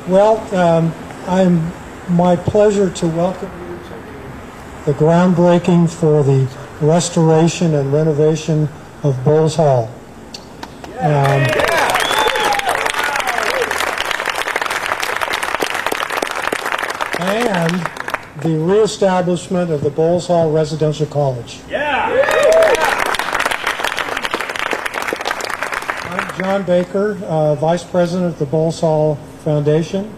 Well, I'm my pleasure to welcome you to the groundbreaking for the restoration and renovation of Bowles Hall. And the reestablishment of the Bowles Hall Residential College. I'm John Baker, Vice President of the Bowles Hall Foundation,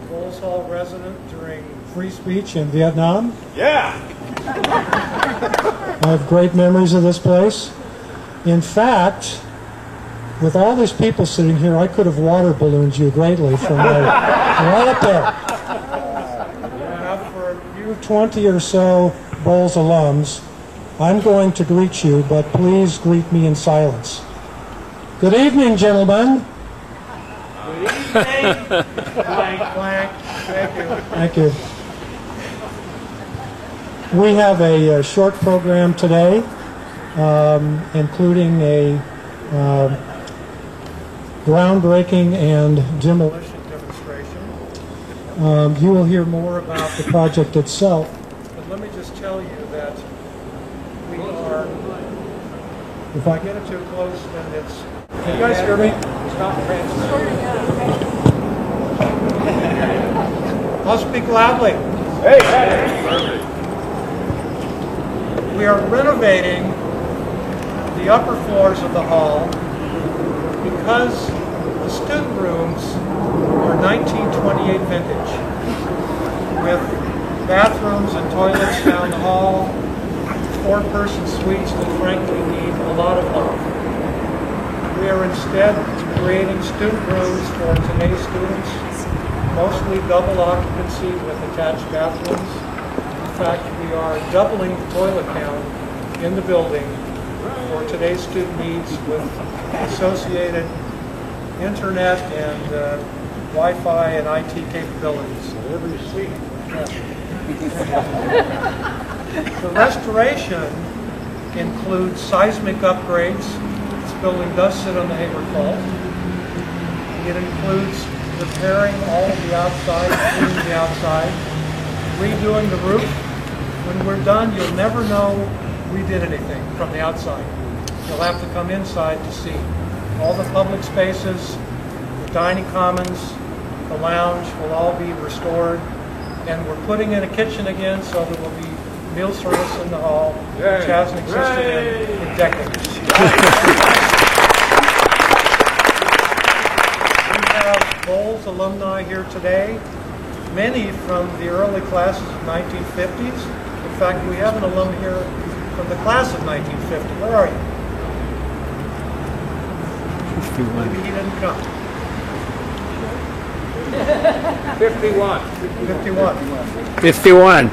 Bowles Hall resident during free speech in Vietnam. I have great memories of this place. In fact, with all these people sitting here, I could have water ballooned you greatly from right up there. Now, for you 20 or so Bowles alums, I'm going to greet you, but please greet me in silence. Good evening, gentlemen. Good evening. Blank, blank. Thank you. Thank you. We have a short program today, including a groundbreaking and demolition demonstration. You will hear more about the project itself, but let me just tell you that we are, if I get it too close, then it's, can you guys hear me? Stop I'll speak loudly. Hey. We are renovating the upper floors of the hall because the student rooms are 1928 vintage, with bathrooms and toilets down the hall, four-person suites that frankly need a lot of love. We are instead creating student rooms for today's students, mostly double occupancy with attached bathrooms. In fact, we are doubling the toilet count in the building for today's student needs with associated internet and Wi-Fi and IT capabilities. The restoration includes seismic upgrades. This building does sit on the Hayward Fault. It includes repairing all of the outside, cleaning the outside, redoing the roof. When we're done, you'll never know we did anything from the outside. You'll have to come inside to see. All the public spaces, the dining commons, the lounge will all be restored. And we're putting in a kitchen again, so there will be meal service in the hall, which hasn't existed in decades. We have Bowles alumni here today, many from the early classes of 1950s. In fact, we have an alum here from the class of 1950. Where are you? 51. Maybe he didn't come. 51. 51. 51.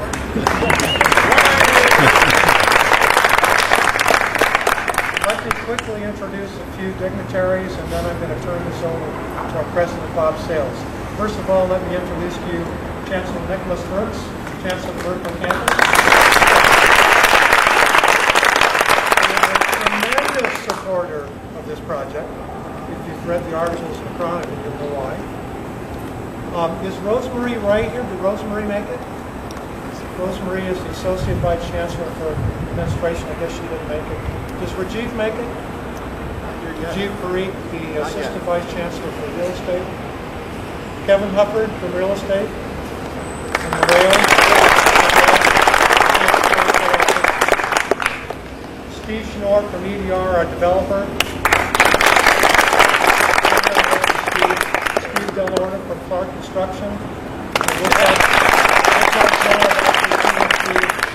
I'd like to quickly introduce a few dignitaries, and then I'm going to turn this over to our President, Bob Sales. First of all, let me introduce to you Chancellor Nicholas Hertz, Chancellor of the Berkeley campus. A tremendous supporter of this project. If you've read the articles in the Chronicle, you'll know why. Is Rosemarie right here? Did Rosemarie make it? Rosemarie is the Associate Vice Chancellor for Administration. I guess she didn't make it. Does Rajiv make it? Rajiv Parikh, the Assistant Vice Chancellor for Real Estate. Kevin Hufford from Real Estate. And the Steve Schnorr from EDR, our developer. Steve Delorna from Clark Construction. And we'll talk more about the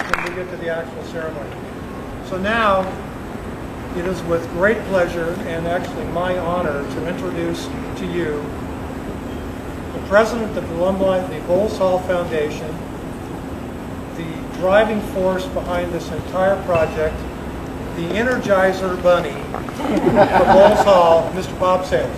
when we get to the actual ceremony. So now, it is with great pleasure and actually my honor to introduce to you the President of the Alumni of the Bowles Hall Foundation, the driving force behind this entire project, the Energizer Bunny for Bowles Hall, Mr. Bob Sales.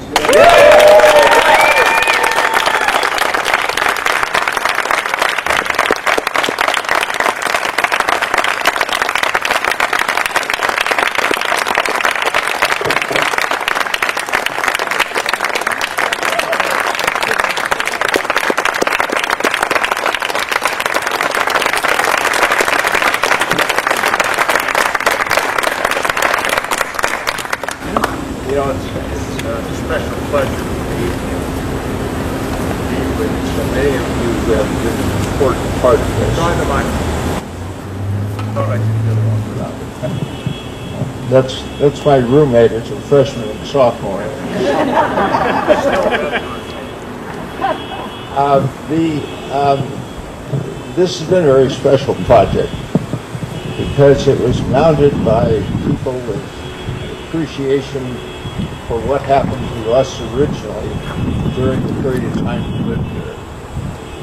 You know, it's a special pleasure to be with so many of you who have been an important part of this. Join the mic. Thought I could get along without it. That's my roommate. It's a freshman and sophomore. This has been a very special project because it was mounted by people with appreciation for what happened to us originally during the period of time we lived here,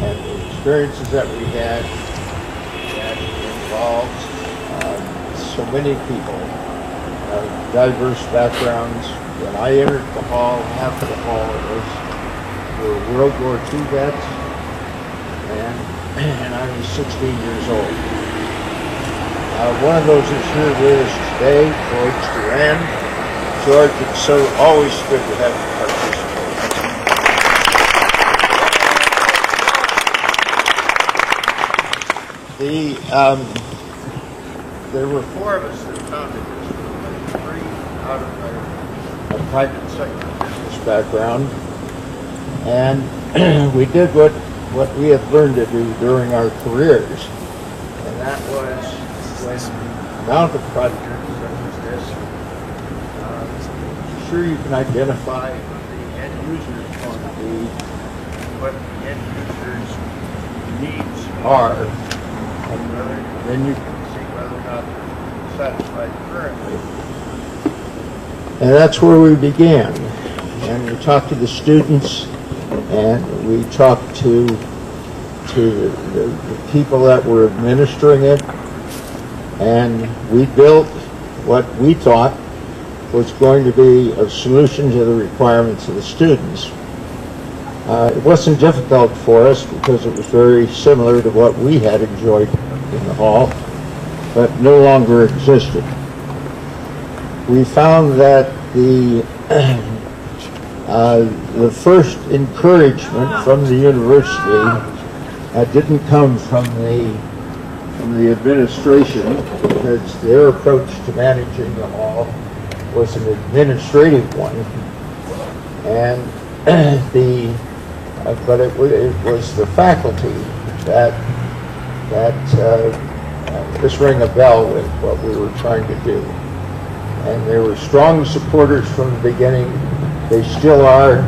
and the experiences that we had that involved so many people, diverse backgrounds. When I entered the hall, half of the hall were World War II vets, and I was 16 years old. One of those is here with us today, George Duran. George, it's so always good to have you participate. There were four of us that founded this group, three out of a private sector business background, and we did what we had learned to do during our careers, and that was when we mount a project such as this, sure you can identify what the end user is going to be, what the end user's needs are, and then you can see whether or not they're satisfied currently. And that's where we began. And we talked to the students, and we talked to the people that were administering it, and we built what we thought was going to be a solution to the requirements of the students. It wasn't difficult for us because it was very similar to what we had enjoyed in the hall, but no longer existed. We found that the first encouragement from the university didn't come from the administration, because their approach to managing the hall was an administrative one, and but it was the faculty that just rang a bell with what we were trying to do. And they were strong supporters from the beginning. They still are.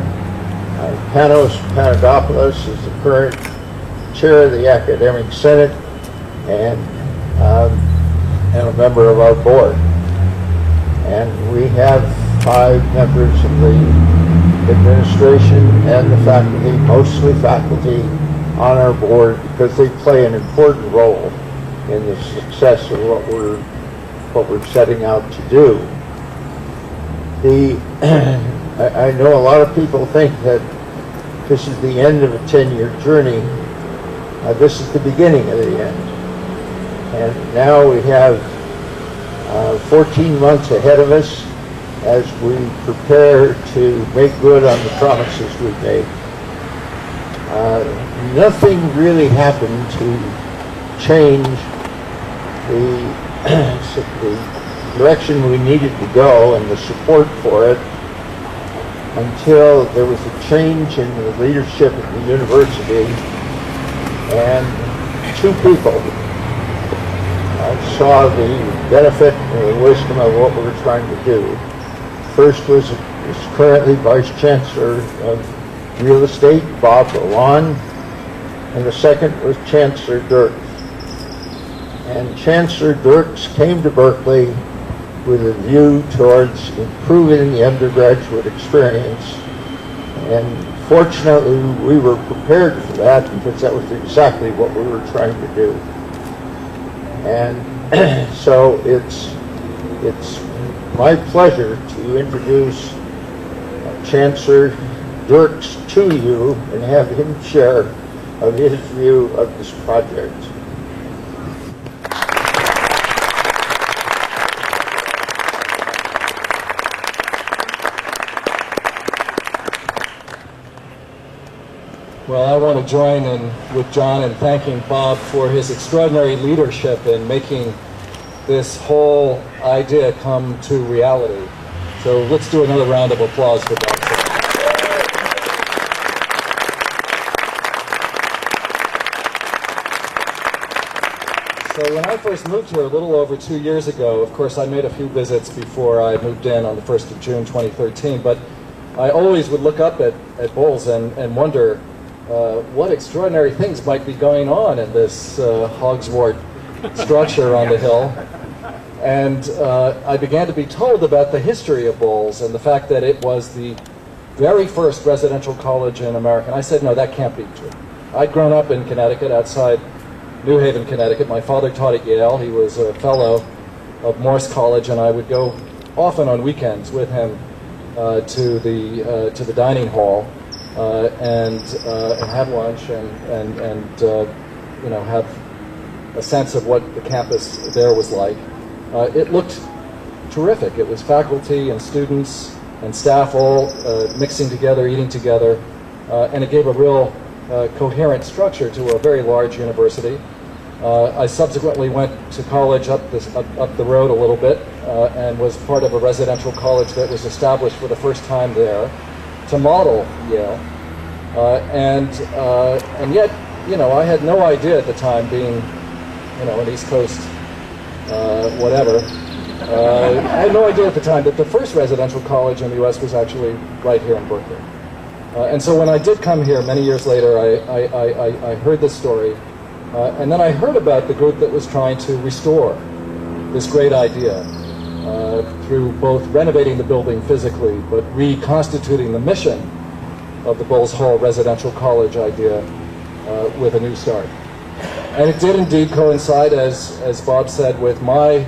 Panos Panagopoulos is the current chair of the Academic Senate and a member of our board. And we have 5 members of the administration and the faculty, mostly faculty, on our board because they play an important role in the success of what we're setting out to do. I know a lot of people think that this is the end of a 10-year journey. This is the beginning of the end. And now we have 14 months ahead of us as we prepare to make good on the promises we've made. Nothing really happened to change the direction we needed to go and the support for it until there was a change in the leadership at the university, and 2 people saw the benefit and the wisdom of what we were trying to do. First was currently Vice Chancellor of Real Estate, Bob Lalonde, and the second was Chancellor Dirks. And Chancellor Dirks came to Berkeley with a view towards improving the undergraduate experience. And fortunately, we were prepared for that because that was exactly what we were trying to do. And so it's my pleasure to introduce Chancellor Dirks to you and have him share of his view of this project. Well, I want to join in with John in thanking Bob for his extraordinary leadership in making this whole idea come to reality. So let's do another round of applause for Bob Sage. So when I first moved here a little over 2 years ago, of course I made a few visits before I moved in on the 1st of June 2013, but I always would look up at Bowles and wonder what extraordinary things might be going on in this hogswort structure on the hill. And I began to be told about the history of Bowles and the fact that it was the very first residential college in America. And I said, no, that can't be true. I'd grown up in Connecticut, outside New Haven, Connecticut. My father taught at Yale. He was a fellow of Morse College, and I would go often on weekends with him to the dining hall and have lunch and you know, have a sense of what the campus there was like. It looked terrific. It was faculty and students and staff all mixing together, eating together, and it gave a real coherent structure to a very large university. I subsequently went to college up the road a little bit and was part of a residential college that was established for the first time there to model Yale. And yet, you know, I had no idea at the time, being, you know, an East Coast whatever. I had no idea at the time that the first residential college in the U.S. was actually right here in Berkeley. And so when I did come here many years later, I heard this story, and then I heard about the group that was trying to restore this great idea through both renovating the building physically, but reconstituting the mission of the Bowles Hall Residential College idea with a new start. And it did indeed coincide, as Bob said, with my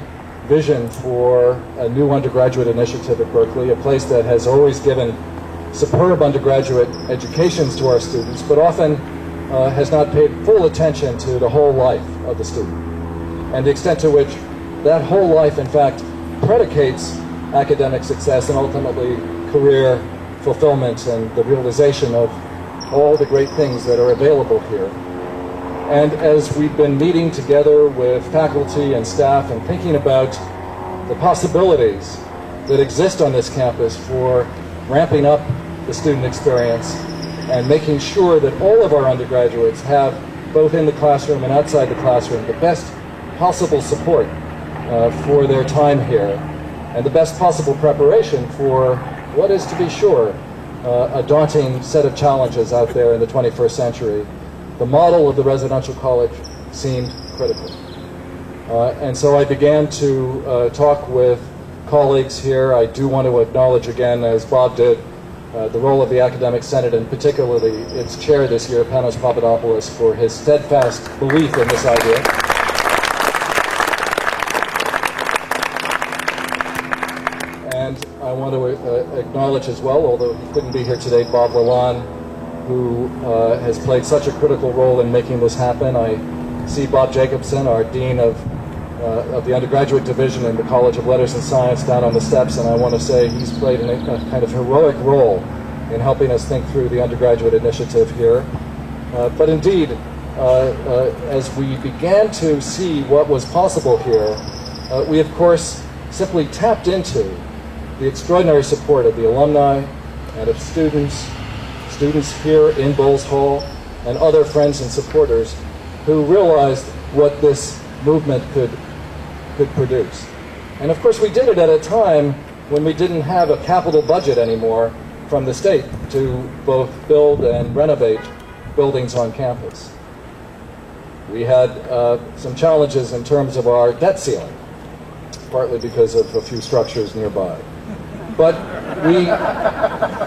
vision for a new undergraduate initiative at Berkeley, a place that has always given superb undergraduate educations to our students, but often has not paid full attention to the whole life of the student, and the extent to which that whole life, in fact, predicates academic success and ultimately career fulfillment and the realization of all the great things that are available here. And as we've been meeting together with faculty and staff and thinking about the possibilities that exist on this campus for ramping up the student experience and making sure that all of our undergraduates have, both in the classroom and outside the classroom, the best possible support for their time here and the best possible preparation for what is, to be sure, a daunting set of challenges out there in the 21st century, the model of the residential college seemed critical. And so I began to talk with colleagues here. I do want to acknowledge again, as Bob did, the role of the Academic Senate, and particularly its chair this year, Panos Papadopoulos, for his steadfast belief in this idea. And I want to acknowledge as well, although he couldn't be here today, Bob Lalonde, who has played such a critical role in making this happen. I see Bob Jacobson, our Dean of the undergraduate division in the College of Letters and Science, down on the steps, and I want to say he's played a kind of heroic role in helping us think through the undergraduate initiative here. But indeed, as we began to see what was possible here, we of course simply tapped into the extraordinary support of the alumni and of students here in Bowles Hall and other friends and supporters who realized what this movement could produce. And of course we did it at a time when we didn't have a capital budget anymore from the state to both build and renovate buildings on campus. We had some challenges in terms of our debt ceiling, partly because of a few structures nearby. But we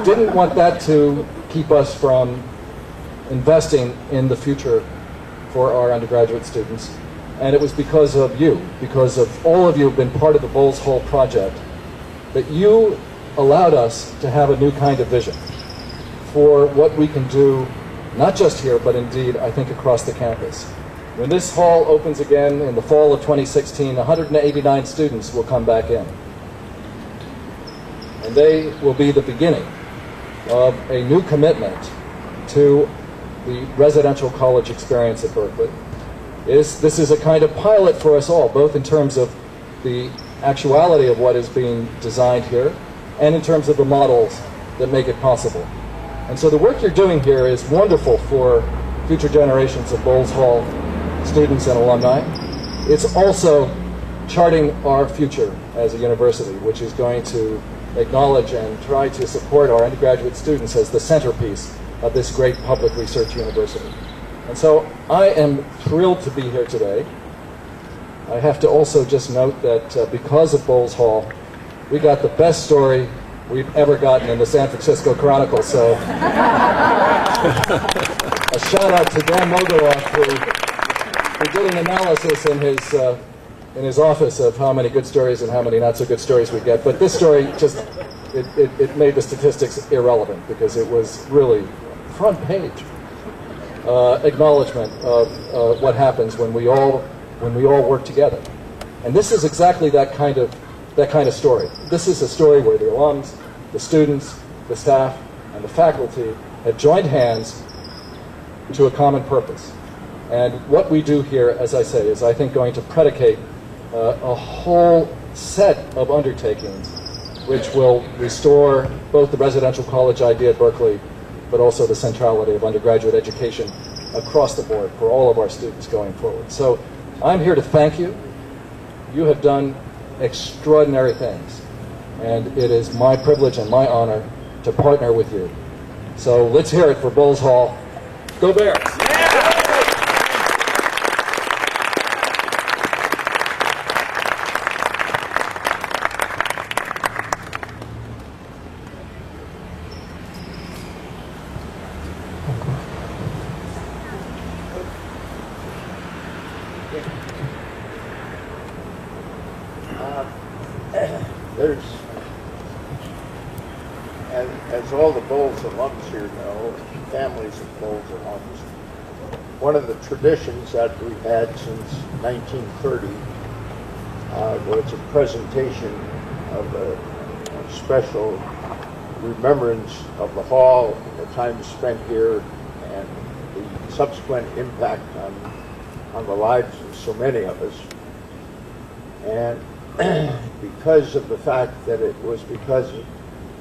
didn't want that to keep us from investing in the future for our undergraduate students. And it was because of you, because of all of you who have been part of the Bowles Hall project, that you allowed us to have a new kind of vision for what we can do, not just here, but indeed, I think, across the campus. When this hall opens again in the fall of 2016, 189 students will come back in. And they will be the beginning of a new commitment to the residential college experience at Berkeley. This is a kind of pilot for us all, both in terms of the actuality of what is being designed here, and in terms of the models that make it possible. And so the work you're doing here is wonderful for future generations of Bowles Hall students and alumni. It's also charting our future as a university, which is going to acknowledge and try to support our undergraduate students as the centerpiece of this great public research university. And so I am thrilled to be here today. I have to also just note that because of Bowles Hall, we got the best story we've ever gotten in the San Francisco Chronicle. So a shout out to Dan Mogiloff who did an analysis in his office of how many good stories and how many not so good stories we get. But this story just, it made the statistics irrelevant because it was really front page acknowledgement of what happens when we all work together. And this is exactly that kind of story. This is a story where the alums, the students, the staff, and the faculty have joined hands to a common purpose. And what we do here, as I say, is I think going to predicate a whole set of undertakings which will restore both the residential college idea at Berkeley, but also the centrality of undergraduate education across the board for all of our students going forward. So I'm here to thank you. You have done extraordinary things, and it is my privilege and my honor to partner with you. So let's hear it for Bowles Hall. Go Bears! There's, as all the Bowles alums here know, families of Bowles alums, one of the traditions that we've had since 1930 was a presentation of a special remembrance of the hall, the time spent here, and the subsequent impact on the lives of so many of us. And because of the fact that it was because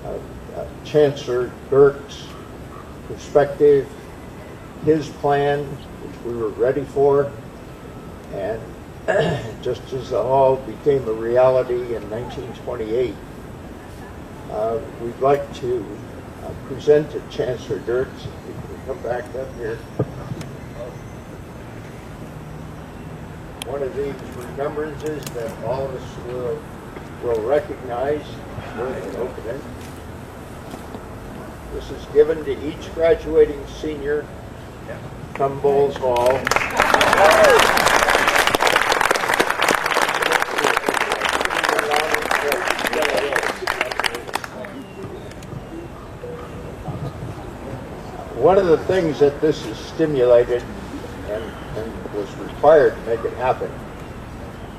of Chancellor Dirk's perspective, his plan, which we were ready for, and just as the hall became a reality in 1928, we'd like to present to Chancellor Dirk, if you can come back up here, one of these remembrances that all of us will recognize during the opening. This is given to each graduating senior from Bowles Hall. One of the things that this has stimulated and was required to make it happen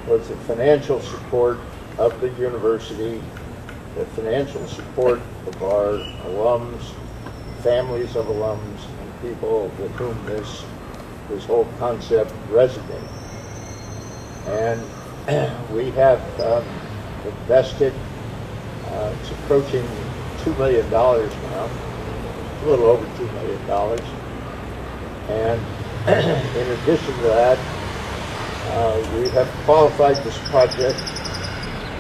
was the financial support of the university, the financial support of our alums, families of alums, and people with whom this whole concept resonates. And we have invested, it's approaching $2 million now, a little over $2 million. And in addition to that, we have qualified this project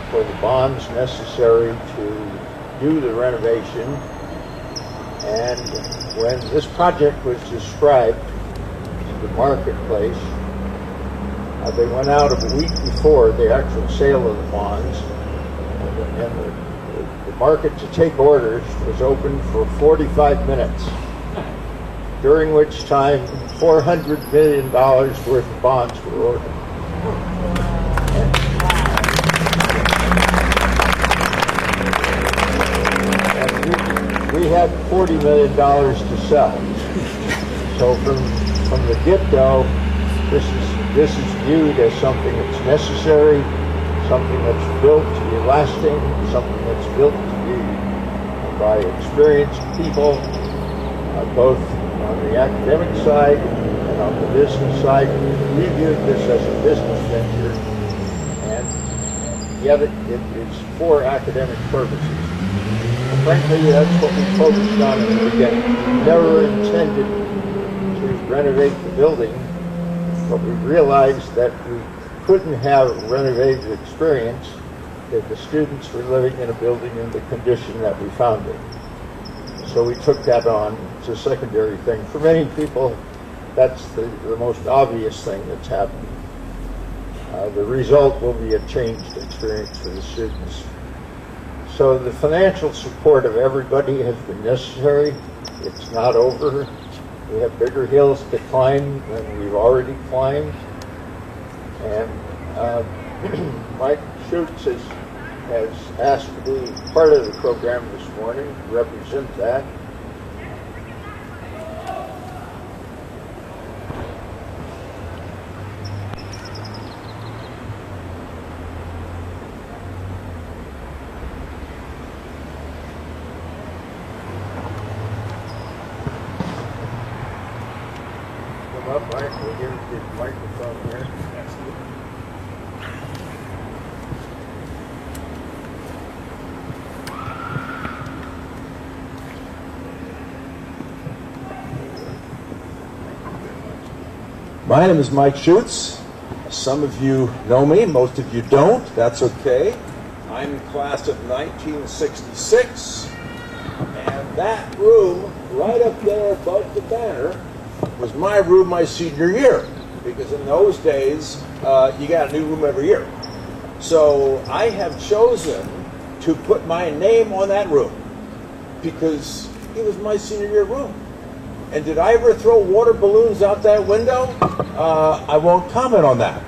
for the bonds necessary to do the renovation. And when this project was described to the marketplace, they went out a week before the actual sale of the bonds, and the market to take orders was open for 45 minutes, during which time $400 million worth of bonds were ordered. And we had $40 million to sell. So from the get-go, this is viewed as something that's necessary, something that's built to be lasting, something that's built to be by experienced people, both on the academic side and on the business side. We viewed this as a business venture, and yet it is for academic purposes. frankly, that's what we focused on in the beginning. We never intended to renovate the building, but we realized that we couldn't have a renovated experience if the students were living in a building in the condition that we found it. So we took that on. It's a secondary thing. For many people, that's the most obvious thing that's happened. The result will be a changed experience for the students. So the financial support of everybody has been necessary. It's not over. We have bigger hills to climb than we've already climbed. And Mike Schutz has asked to be part of the program this morning, to represent that. Come up, Mike. We'll give you the microphone here. My name is Mike Schutz. Some of you know me, most of you don't. That's okay. I'm in class of 1966, and that room right up there above the banner was my room my senior year, because in those days, you got a new room every year. So I have chosen to put my name on that room because it was my senior year room. And did I ever throw water balloons out that window? I won't comment on that.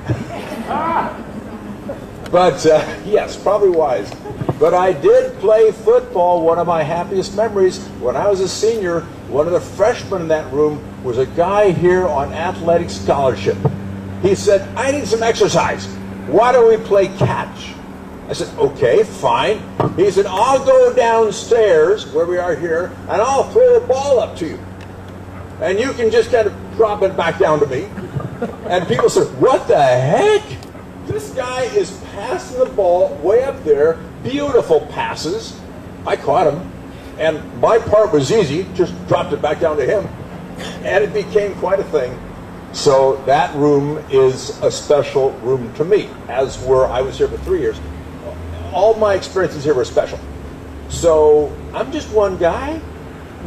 But yes, probably wise. But I did play football. One of my happiest memories when I was a senior, one of the freshmen in that room was a guy here on athletic scholarship. He said, "I need some exercise. Why don't we play catch?" I said, "Okay, fine." He said, "I'll go downstairs where we are here and I'll throw the ball up to you. And you can just kind of drop it back down to me." And people said, "What the heck? This guy is passing the ball way up there. Beautiful passes." I caught him. And my part was easy. Just dropped it back down to him. And it became quite a thing. So that room is a special room to me, as were, I was here for 3 years. All my experiences here were special. So I'm just one guy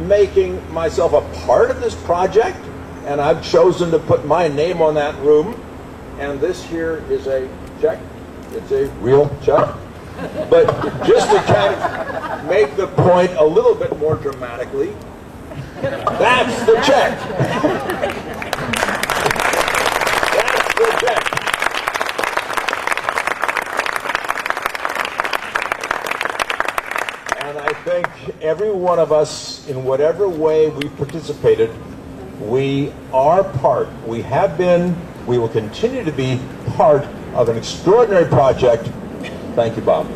making myself a part of this project, and I've chosen to put my name on that room. And this here is a check. It's a real check. But just to kind of make the point a little bit more dramatically, that's the check. That's the check. And I think every one of us, in whatever way we participated, we are part, we have been, we will continue to be part of an extraordinary project. Thank you, Bob.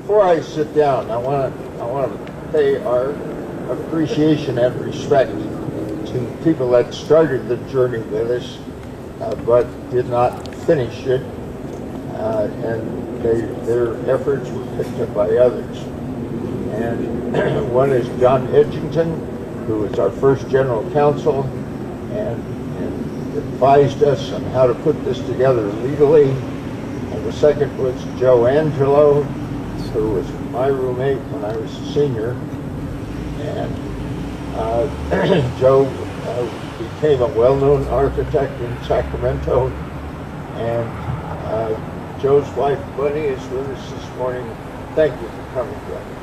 Before I sit down, I want to pay our appreciation and respect to people that started the journey with us, but did not finish it, and their efforts were picked up by others. And one is John Edgington, who was our first general counsel and advised us on how to put this together legally. And the second was Joe Angelo, who was my roommate when I was a senior. And Joe became a well-known architect in Sacramento. And Joe's wife, Bunny, is with us this morning. Thank you for coming, Bunny.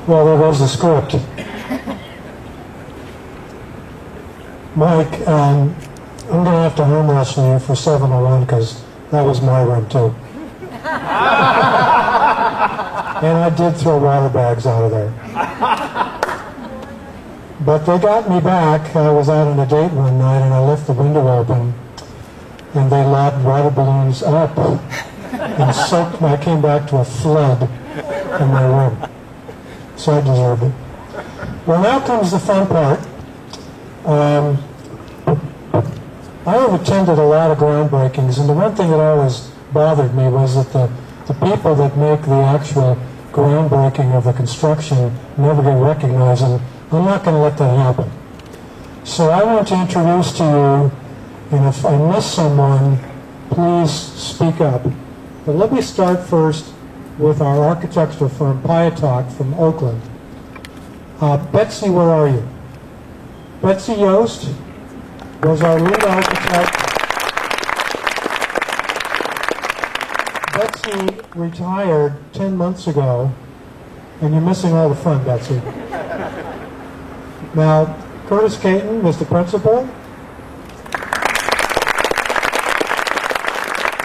Well, there was a script. Mike, I'm going to have to arm wrestle you for 7-1 because that was my room too. And I did throw water bags out of there. But they got me back. I was out on a date one night and I left the window open and they lobbed water balloons up and soaked me. I came back to a flood in my room. So I deserved it. Well, now comes the fun part. I have attended a lot of groundbreakings, and the one thing that always bothered me was that the people that make the actual groundbreaking of the construction never get recognized, and I'm not going to let that happen. So I want to introduce to you, and if I miss someone, please speak up. But let me start first with our architectural firm, Piatok from Oakland. Betsy, where are you? Betsy Yost was our lead architect. Betsy retired 10 months ago, and you're missing all the fun, Betsy. Now, Curtis Caton is the principal.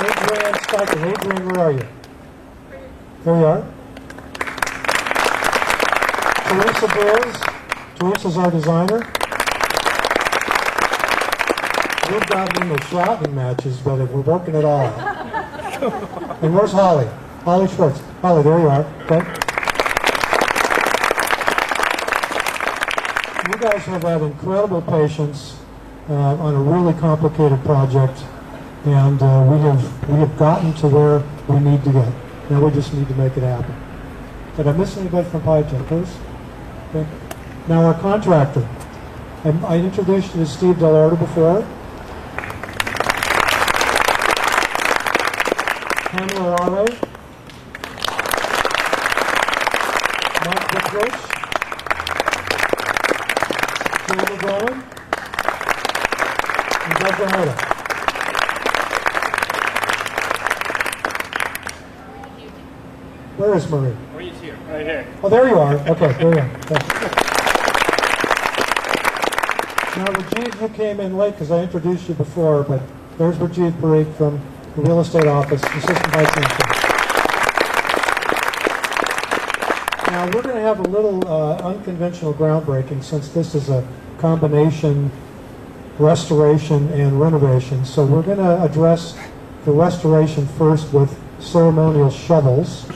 Adrian Steichen. Adrian, where are you? There you are. Teresa Beers. Teresa's our designer. We've gotten in the shouting matches, but we're working it all out. And where's Holly? Holly Schwartz. Holly, there you are. Okay. You guys have had incredible patience on a really complicated project, and we have gotten to where we need to get. Now we just need to make it happen. Did I miss anybody from Piatok, please? Okay. Now our contractor. I introduced you to Steve Delorto before. Pamela Raleigh. Mike Dickrich. Jamie Golan. And Doug Rahota. Where is Marie? Marie's here. Right here. Oh, there you are. Okay, there you are. Thanks. Now, Rajiv, you came in late because I introduced you before, but there's Rajiv Parikh from the real estate office, assistant vice chancellor. Now, we're going to have a little unconventional groundbreaking since this is a combination restoration and renovation. So we're going to address the restoration first with ceremonial shovels.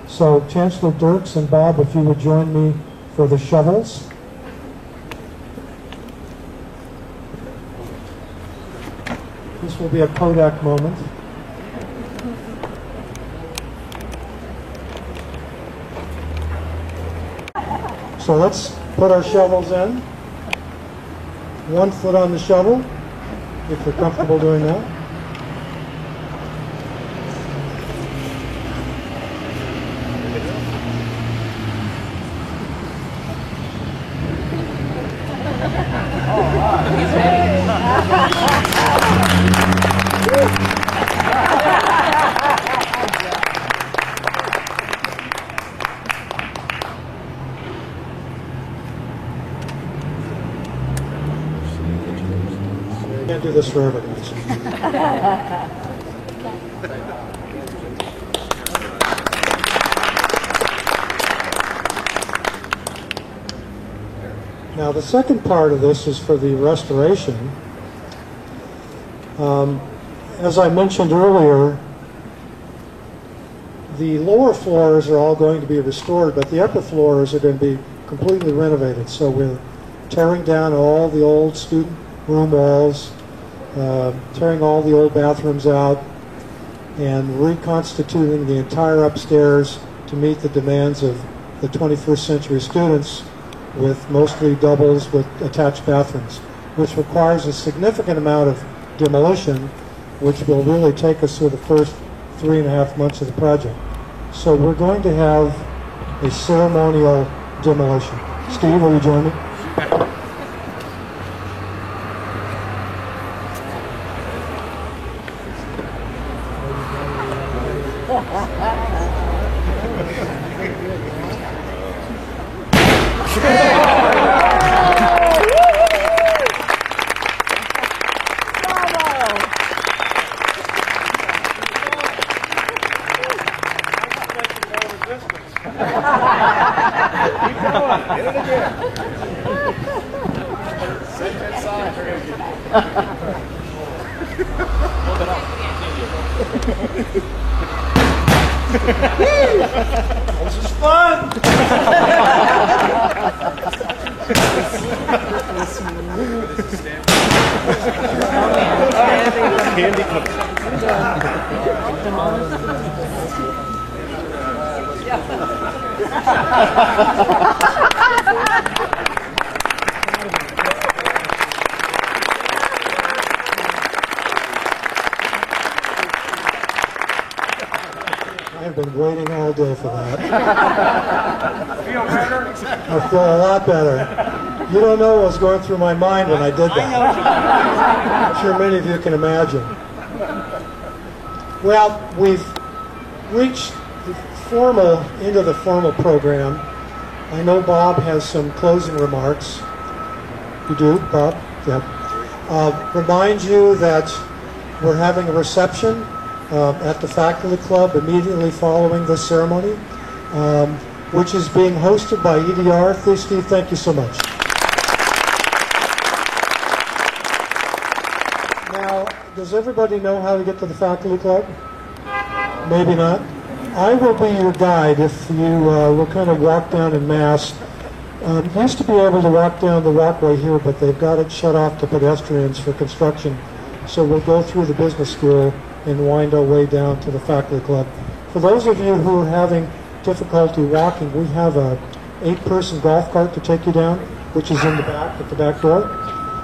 So Chancellor Dirks and Bob, if you would join me for the shovels. This will be a Kodak moment. So let's put our shovels in. 1 foot on the shovel, if you're comfortable doing that. Can't do this for everybody. Now the second part of this is for the restoration. As I mentioned earlier, the lower floors are all going to be restored, but the upper floors are going to be completely renovated. So we're tearing down all the old student room walls, tearing all the old bathrooms out, and reconstituting the entire upstairs to meet the demands of the 21st century students, with mostly doubles with attached bathrooms, which requires a significant amount of demolition, which will really take us through the first 3.5 months of the project. So we're going to have a ceremonial demolition. Steve, will you join me? Hit it again. Set that side. Hold it up. This is fun! Candy cookie. I've been waiting all day for that. Feel better? I feel a lot better. You don't know what was going through my mind when I did that. I'm sure many of you can imagine. Well, we've reached into the formal program. I know Bob has some closing remarks. You do, Bob? Yeah. Remind you that we're having a reception at the Faculty Club immediately following this ceremony, which is being hosted by EDR. Steve, thank you so much. Now, does everybody know how to get to the Faculty Club? Maybe not. I will be your guide if you will kind of walk down en masse. Used to be able to walk down the walkway here, but they've got it shut off to pedestrians for construction. So we'll go through the business school and wind our way down to the Faculty Club. For those of you who are having difficulty walking, we have a 8-person golf cart to take you down, which is in the back, at the back door.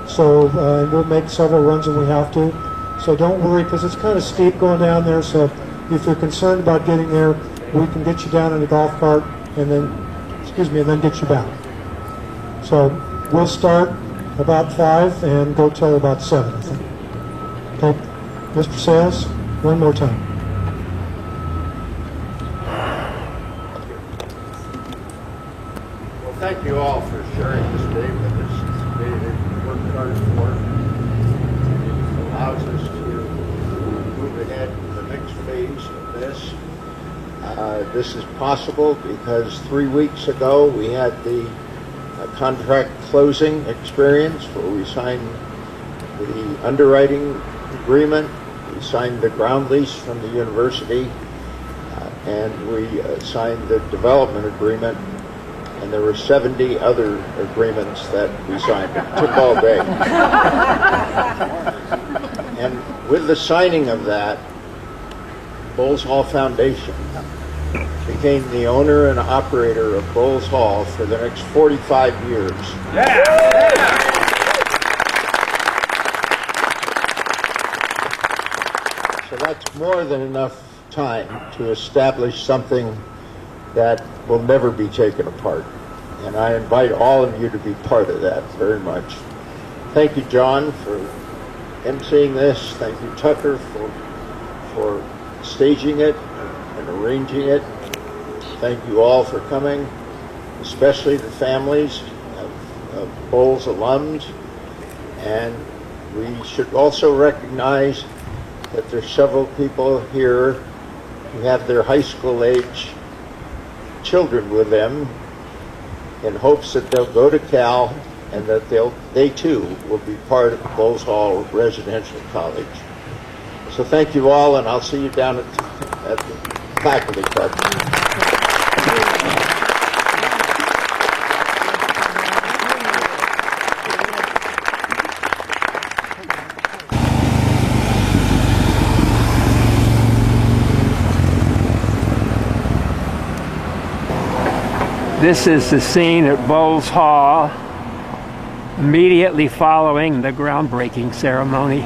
So and we'll make several runs when we have to. So don't worry, because it's kind of steep going down there. So if you're concerned about getting there, we can get you down in the golf cart and then, and then get you back. So we'll start about 5 and go till about 7, I think. Okay, Mr. Sayles, one more time. Well, thank you all for sharing this day with us. Today that we worked hard for. It allows us to move ahead to the next phase of this. This is possible because 3 weeks ago we had the contract closing experience where we signed the underwriting agreement, we signed the ground lease from the university, and we signed the development agreement, and there were 70 other agreements that we signed. It took all day. And with the signing of that, Bowles Hall Foundation became the owner and operator of Bowles Hall for the next 45 years. So that's more than enough time to establish something that will never be taken apart. And I invite all of you to be part of that very much. Thank you, John, for emceeing this. Thank you, Tucker, for staging it and arranging it. Thank you all for coming, especially the families of Bowles alums. And we should also recognize that there's several people here who have their high school age children with them in hopes that they'll go to Cal and that they too will be part of Bowles Hall Residential College. So thank you all, and I'll see you down at the Faculty Club. This is the scene at Bowles Hall immediately following the groundbreaking ceremony.